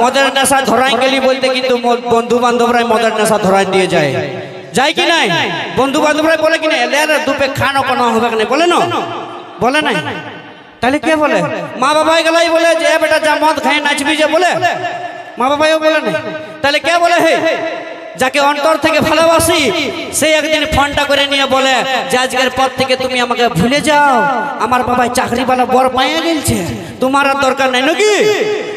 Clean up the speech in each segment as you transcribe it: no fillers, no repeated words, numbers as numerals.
মদের নেশা ধরাই গেলি বলতে কিন্তু বন্ধু বান্ধবরাই মদের নেশা ধরাই দিয়ে যায় যায় কি নাই বন্ধু বান্ধবরাই বলে কি না এলে দুপে খানো কোনো হবে না বলে না বলে নাই তাহলে কে বলে মা বাবাই গেলাই বলে যে বেটা যা মদ খাই নাচবি যে বলে মা বাবাইও বলে না তাহলে কে বলে হে যাকে অন্তর থেকে ভালোবাসি সেই একদিন ফোনটা করে নিয়ে বলে যে আজকের পর থেকে তুমি আমাকে ভুলে যাও আমার বাবাই চাকরিওয়ালা বর পাইয়া গেছে তোমার আর দরকার নাই নাকি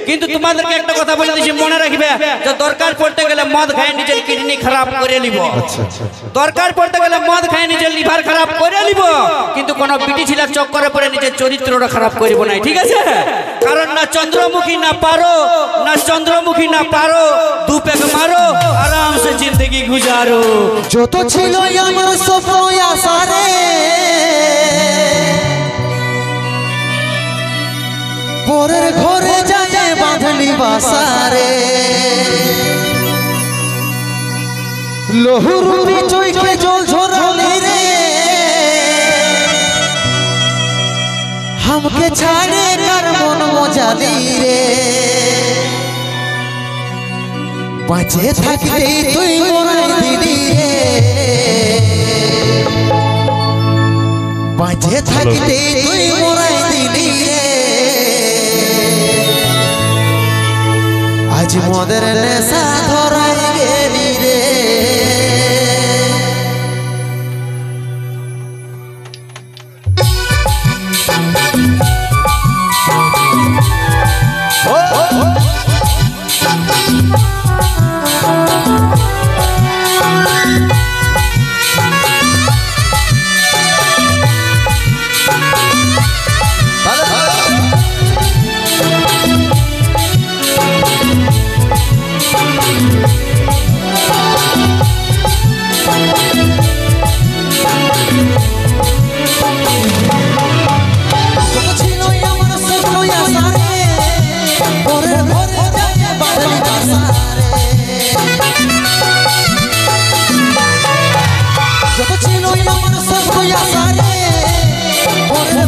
কিন্তু তোমাদেরকে একটা কথা বলে দিছি মনে রাখবে যে দরকার পড়তে গেলে মদ খায় নিজের কিডনি খারাপ করে নিব দরকার পড়তে গেলে মদ খায় নিজের লিভার খারাপ করে নিব কিন্তু কোন বিটি ছিলা চক্করে পড়ে নিজের চরিত্রটা খারাপ করিব না ঠিক আছে কারণ না চন্দ্রমুখী না পারো না চন্দ্রমুখী না পারো দুপেক মারো আরাম से जिंदगी गुजारो যত ছিল আমার স্বপ্ন আশা রে পরের ঘরে যায় বাঁধলি বাসা রে লহুরুমি চোখে জল ঝরালি রে हमके ছাড়ে কার মন মজালি রে বাঁচে থাকতে তুই মরাই দিলি রে বাঁচে থাকতে তুই মরাই দিলি রে আজ মদের নেশা ধরাই গেলি রে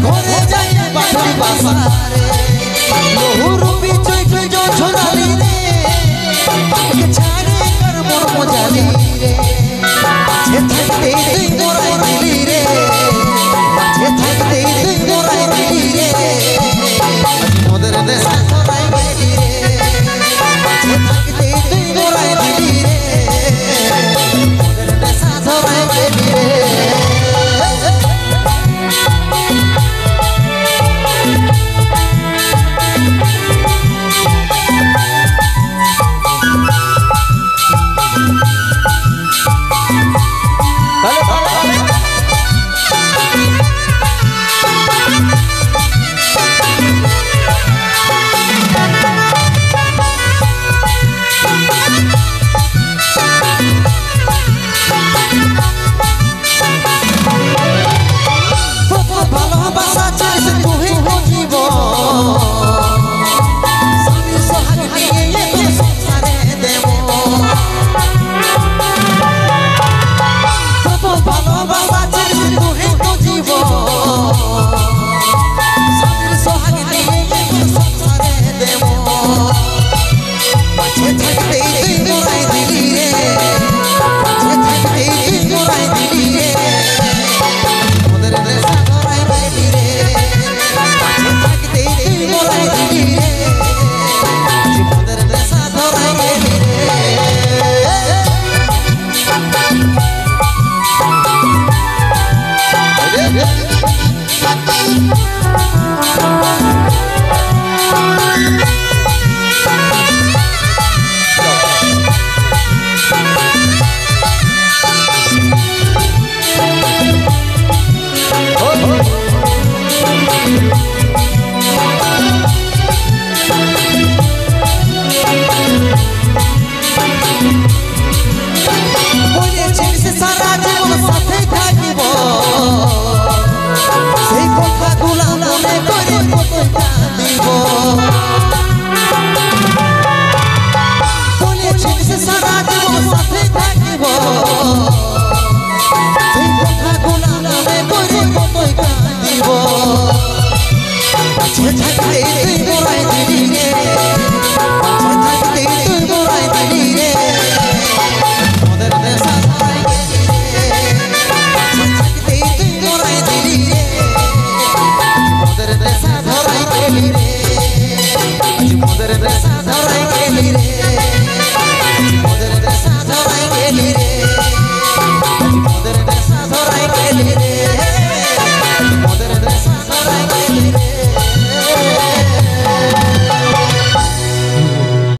ঘরে যায় বাঁধলি বাসা